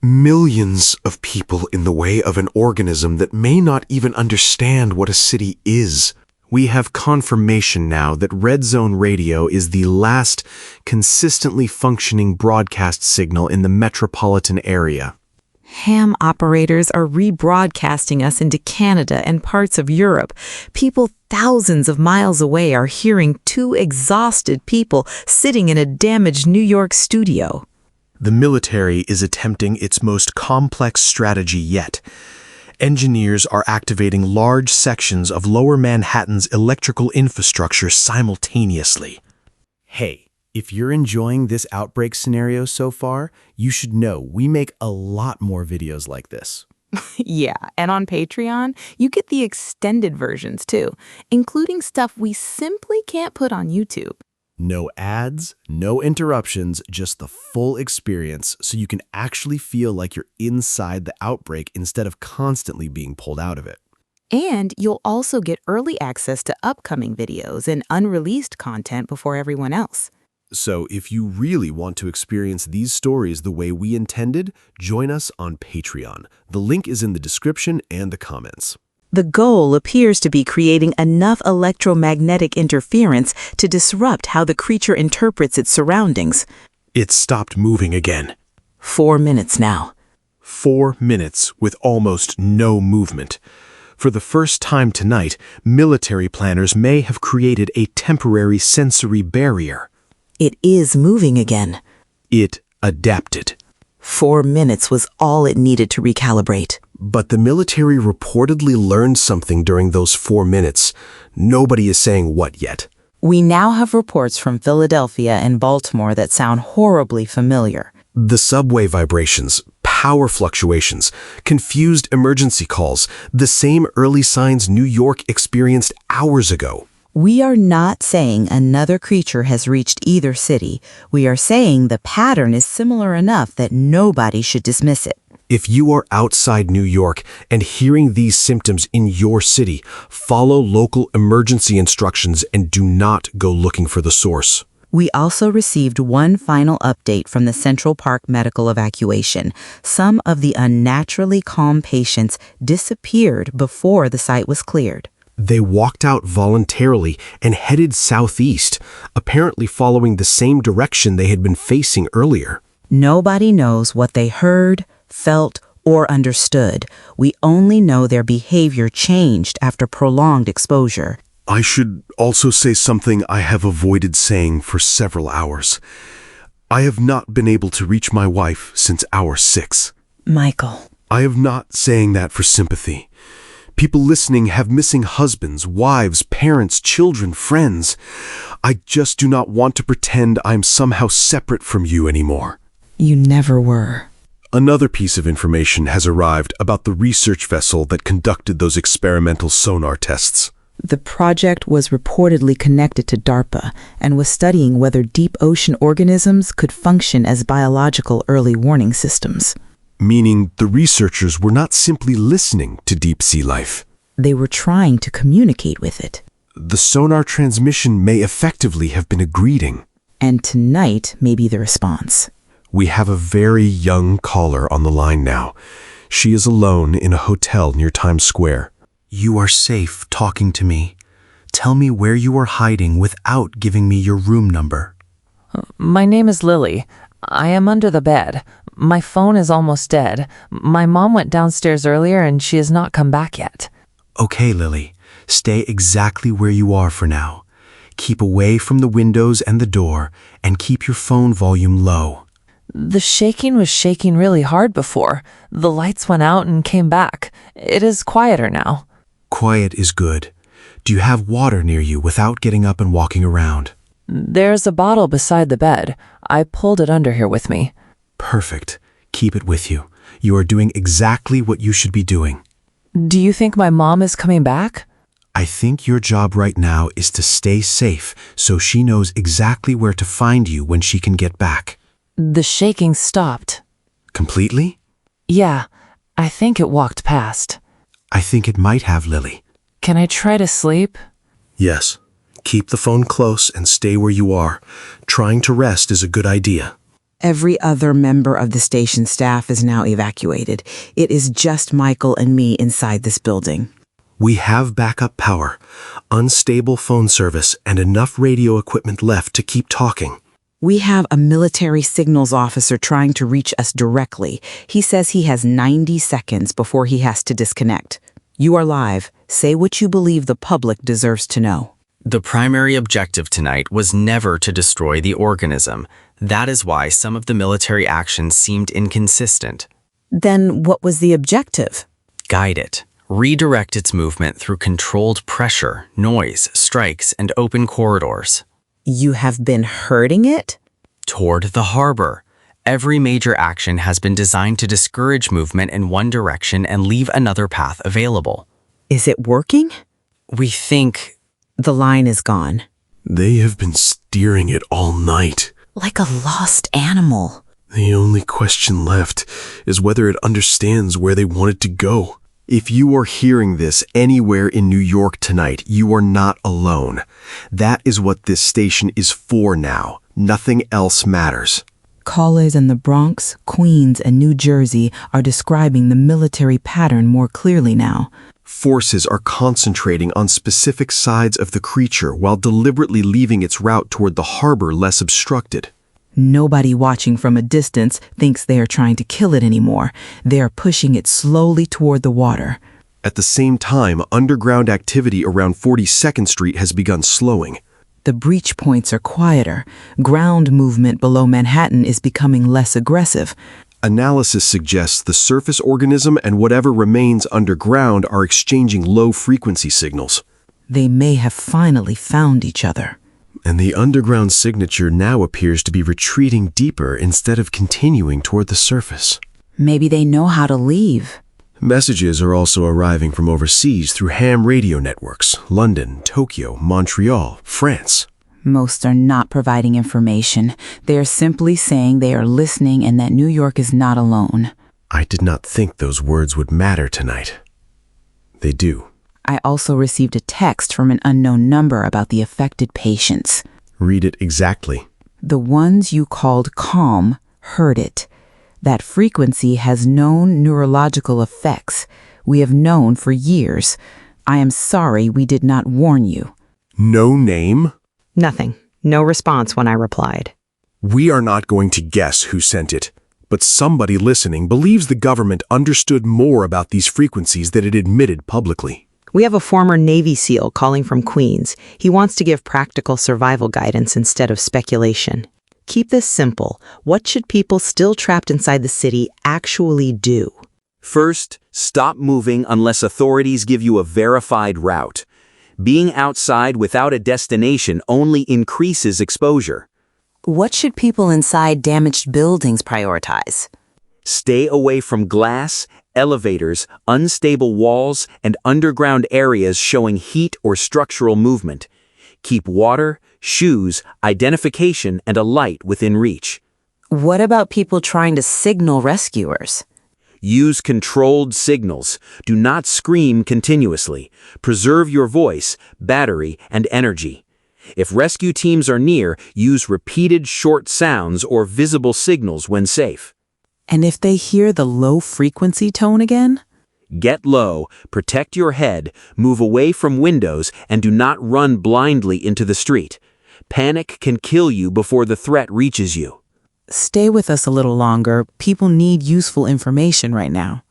Millions of people in the way of an organism that may not even understand what a city is. We have confirmation now that RedZone radio is the last consistently functioning broadcast signal in the metropolitan area. Ham operators are rebroadcasting us into Canada and parts of Europe. People thousands of miles away are hearing two exhausted people sitting in a damaged New York studio. The military is attempting its most complex strategy yet. Engineers are activating large sections of Lower Manhattan's electrical infrastructure simultaneously. Hey, if you're enjoying this outbreak scenario so far, you should know we make a lot more videos like this. Yeah, and on Patreon, you get the extended versions too, including stuff we simply can't put on YouTube. No ads, no interruptions, just the full experience so you can actually feel like you're inside the outbreak instead of constantly being pulled out of it. And you'll also get early access to upcoming videos and unreleased content before everyone else. So if you really want to experience these stories the way we intended, join us on Patreon. The link is in the description and the comments. The goal appears to be creating enough electromagnetic interference to disrupt how the creature interprets its surroundings. It stopped moving again. 4 minutes now. 4 minutes with almost no movement. For the first time tonight, military planners may have created a temporary sensory barrier. It is moving again. It adapted. 4 minutes was all it needed to recalibrate. But the military reportedly learned something during those 4 minutes. Nobody is saying what yet. We now have reports from Philadelphia and Baltimore that sound horribly familiar. The subway vibrations, power fluctuations, confused emergency calls, the same early signs New York experienced hours ago. We are not saying another creature has reached either city. We are saying the pattern is similar enough that nobody should dismiss it. If you are outside New York and hearing these symptoms in your city, follow local emergency instructions and do not go looking for the source. We also received one final update from the Central Park medical evacuation. Some of the unnaturally calm patients disappeared before the site was cleared. They walked out voluntarily and headed southeast, apparently following the same direction they had been facing earlier. Nobody knows what they heard, felt, or understood. We only know their behavior changed after prolonged exposure. I should also say something I have avoided saying for several hours. I have not been able to reach my wife since hour 6. Michael. I am not saying that for sympathy. People listening have missing husbands, wives, parents, children, friends. I just do not want to pretend I'm somehow separate from you anymore. You never were. Another piece of information has arrived about the research vessel that conducted those experimental sonar tests. The project was reportedly connected to DARPA and was studying whether deep ocean organisms could function as biological early warning systems. Meaning the researchers were not simply listening to deep-sea life. They were trying to communicate with it. The sonar transmission may effectively have been a greeting. And tonight may be the response. We have a very young caller on the line now. She is alone in a hotel near Times Square. You are safe talking to me. Tell me where you are hiding without giving me your room number. My name is Lily. I am under the bed. My phone is almost dead. My mom went downstairs earlier and she has not come back yet. Okay, Lily. Stay exactly where you are for now. Keep away from the windows and the door, and keep your phone volume low. The shaking was shaking really hard before. The lights went out and came back. It is quieter now. Quiet is good. Do you have water near you without getting up and walking around? There's a bottle beside the bed. I pulled it under here with me. Perfect. Keep it with you. You are doing exactly what you should be doing. Do you think my mom is coming back? I think your job right now is to stay safe so she knows exactly where to find you when she can get back. The shaking stopped. Completely? Yeah, I think it walked past. I think it might have, Lily. Can I try to sleep? Yes. Keep the phone close and stay where you are. Trying to rest is a good idea. Every other member of the station staff is now evacuated. It is just Michael and me inside this building. We have backup power, unstable phone service, and enough radio equipment left to keep talking. We have a military signals officer trying to reach us directly. He says he has 90 seconds before he has to disconnect. You are live. Say what you believe the public deserves to know. The primary objective tonight was never to destroy the organism. That is why some of the military actions seemed inconsistent. Then what was the objective? Guide it. Redirect its movement through controlled pressure, noise, strikes, and open corridors. You have been hurting it? Toward the harbor. Every major action has been designed to discourage movement in one direction and leave another path available. Is it working? We think... The line is gone. They have been steering it all night. Like a lost animal. The only question left is whether it understands where they want it to go. If you are hearing this anywhere in New York tonight, you are not alone. That is what this station is for now. Nothing else matters. Callers in the Bronx, Queens, and New Jersey are describing the military pattern more clearly now. Forces are concentrating on specific sides of the creature while deliberately leaving its route toward the harbor less obstructed. Nobody watching from a distance thinks they are trying to kill it anymore. They are pushing it slowly toward the water. At the same time, underground activity around 42nd Street has begun slowing. The breach points are quieter. Ground movement below Manhattan is becoming less aggressive. Analysis suggests the surface organism and whatever remains underground are exchanging low-frequency signals. They may have finally found each other. And the underground signature now appears to be retreating deeper instead of continuing toward the surface. Maybe they know how to leave. Messages are also arriving from overseas through ham radio networks, London, Tokyo, Montreal, France. Most are not providing information. They are simply saying they are listening and that New York is not alone. I did not think those words would matter tonight. They do. I also received a text from an unknown number about the affected patients. Read it exactly. The ones you called calm heard it. That frequency has known neurological effects. We have known for years. I am sorry we did not warn you. No name? Nothing. No response when I replied. We are not going to guess who sent it, but somebody listening believes the government understood more about these frequencies than it admitted publicly. We have a former Navy SEAL calling from Queens. He wants to give practical survival guidance instead of speculation. Keep this simple. What should people still trapped inside the city actually do? First, stop moving unless authorities give you a verified route. Being outside without a destination only increases exposure. What should people inside damaged buildings prioritize? Stay away from glass, elevators, unstable walls, and underground areas showing heat or structural movement. Keep water, shoes, identification, and a light within reach. What about people trying to signal rescuers? Use controlled signals. Do not scream continuously. Preserve your voice, battery, and energy. If rescue teams are near, use repeated short sounds or visible signals when safe. And if they hear the low-frequency tone again? Get low, protect your head, move away from windows, and do not run blindly into the street. Panic can kill you before the threat reaches you. Stay with us a little longer. People need useful information right now.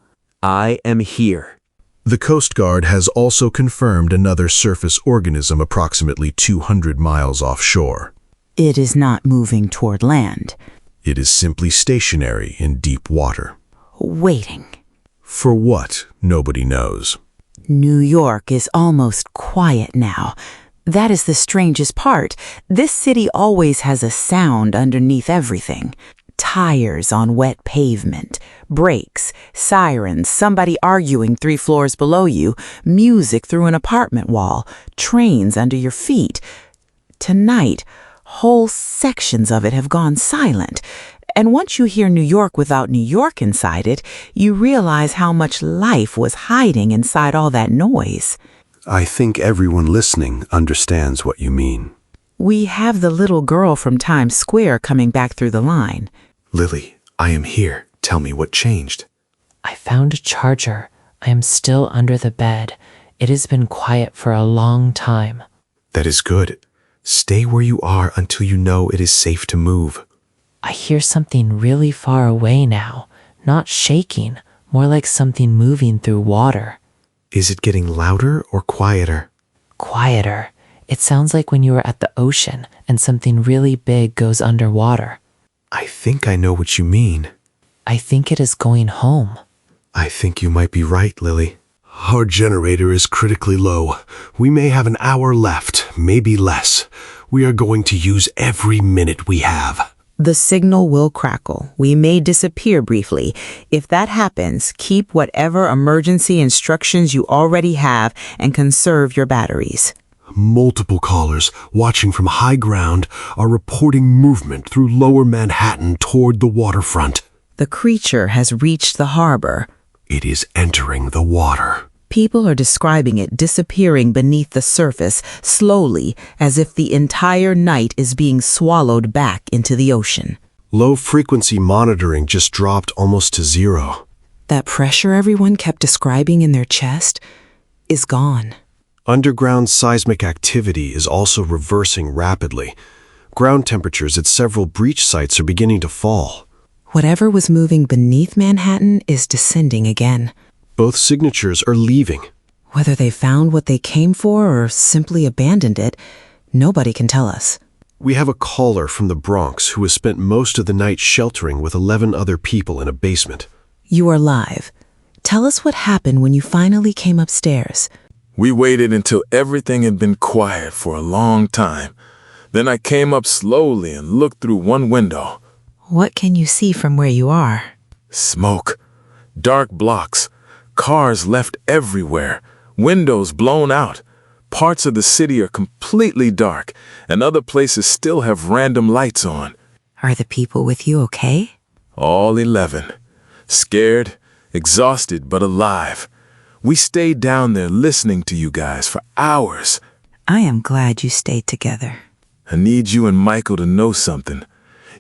I am here. The Coast Guard has also confirmed another surface organism approximately 200 miles offshore. It is not moving toward land. It is simply stationary in deep water. Waiting. For what, nobody knows. New York is almost quiet now. That is the strangest part. This city always has a sound underneath everything. Tires on wet pavement, brakes, sirens, somebody arguing 3 floors below you, music through an apartment wall, trains under your feet. Tonight, whole sections of it have gone silent. And once you hear New York without New York inside it, you realize how much life was hiding inside all that noise. I think everyone listening understands what you mean. We have the little girl from Times Square coming back through the line. Lily, I am here. Tell me what changed. I found a charger. I am still under the bed. It has been quiet for a long time. That is good. Stay where you are until you know it is safe to move. I hear something really far away now. Not shaking, more like something moving through water. Is it getting louder or quieter? Quieter. It sounds like when you are at the ocean and something really big goes underwater. I think I know what you mean. I think it is going home. I think you might be right, Lily. Our generator is critically low. We may have an hour left, maybe less. We are going to use every minute we have. The signal will crackle. We may disappear briefly. If that happens, keep whatever emergency instructions you already have and conserve your batteries. Multiple callers, watching from high ground, are reporting movement through lower Manhattan toward the waterfront. The creature has reached the harbor. It is entering the water. People are describing it disappearing beneath the surface, slowly, as if the entire night is being swallowed back into the ocean. Low-frequency monitoring just dropped almost to 0. That pressure everyone kept describing in their chest is gone. Underground seismic activity is also reversing rapidly. Ground temperatures at several breach sites are beginning to fall. Whatever was moving beneath Manhattan is descending again. Both signatures are leaving. Whether they found what they came for or simply abandoned it, nobody can tell us. We have a caller from the Bronx who has spent most of the night sheltering with 11 other people in a basement. You are live. Tell us what happened when you finally came upstairs. We waited until everything had been quiet for a long time. Then I came up slowly and looked through one window. What can you see from where you are? Smoke. Dark blocks. Cars left everywhere. Windows blown out. Parts of the city are completely dark, and other places still have random lights on. Are the people with you okay? All 11. Scared, exhausted, but alive. We stayed down there listening to you guys for hours. I am glad you stayed together. I need you and Michael to know something.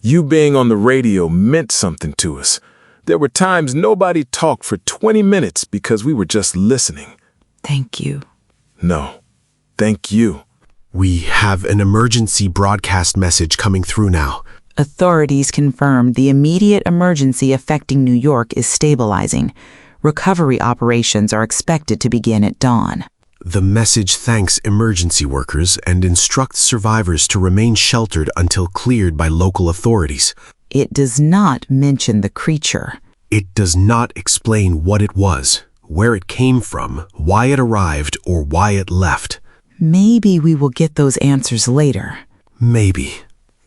You being on the radio meant something to us. There were times nobody talked for 20 minutes because we were just listening. Thank you. No, thank you. We have an emergency broadcast message coming through now. Authorities confirmed the immediate emergency affecting New York is stabilizing. Recovery operations are expected to begin at dawn. The message thanks emergency workers and instructs survivors to remain sheltered until cleared by local authorities. It does not mention the creature. It does not explain what it was, where it came from, why it arrived, or why it left. Maybe we will get those answers later. Maybe.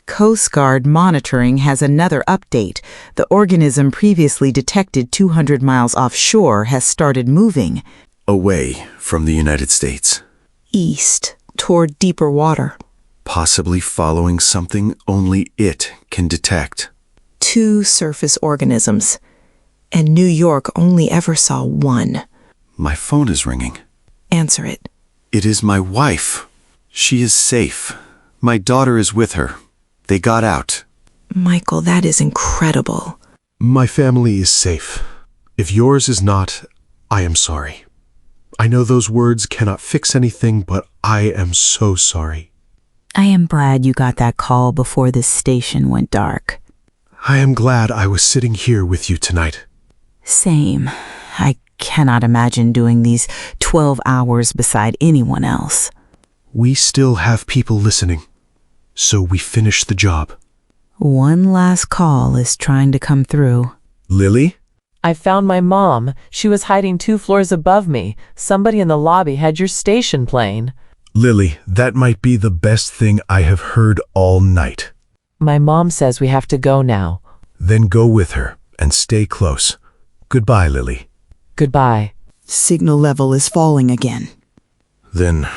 Coast Guard monitoring has another update. The organism previously detected 200 miles offshore has started moving. Away from the United States. East, toward deeper water. Possibly following something only it can detect. 2 surface organisms. And New York only ever saw 1. My phone is ringing. Answer it. It is my wife. She is safe. My daughter is with her. They got out. Michael, that is incredible. My family is safe. If yours is not, I am sorry. I know those words cannot fix anything, but I am so sorry. I am glad you got that call before this station went dark. I am glad I was sitting here with you tonight. Same. I cannot imagine doing these 12 hours beside anyone else. We still have people listening, so we finish the job. One last call is trying to come through. Lily? I found my mom. She was hiding 2 floors above me. Somebody in the lobby had your station playing. Lily, that might be the best thing I have heard all night. My mom says we have to go now. Then go with her and stay close. Goodbye, Lily. Goodbye. Signal level is falling again. Then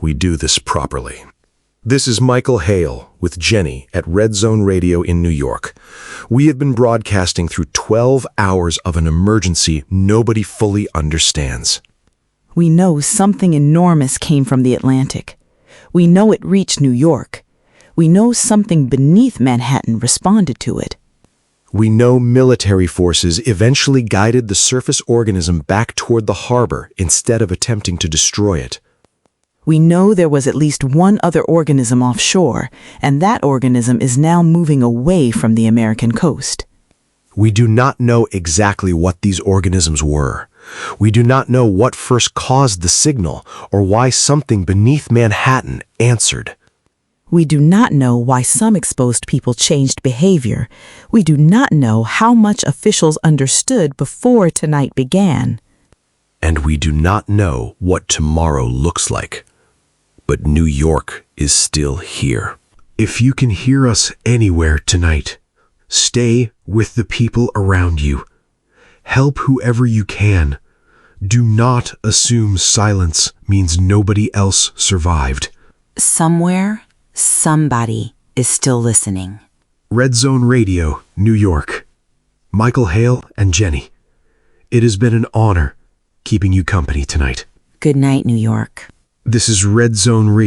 we do this properly. This is Michael Hale with Jenny at RedZone Radio in New York. We have been broadcasting through 12 hours of an emergency nobody fully understands. We know something enormous came from the Atlantic. We know it reached New York. We know something beneath Manhattan responded to it. We know military forces eventually guided the surface organism back toward the harbor instead of attempting to destroy it. We know there was at least one other organism offshore, and that organism is now moving away from the American coast. We do not know exactly what these organisms were. We do not know what first caused the signal or why something beneath Manhattan answered. We do not know why some exposed people changed behavior. We do not know how much officials understood before tonight began. And we do not know what tomorrow looks like. But New York is still here. If you can hear us anywhere tonight, stay with the people around you. Help whoever you can. Do not assume silence means nobody else survived. Somewhere, somebody is still listening. RedZone Radio, New York. Michael Hale and Jenny. It has been an honor keeping you company tonight. Good night, New York. This is RedZone Radio.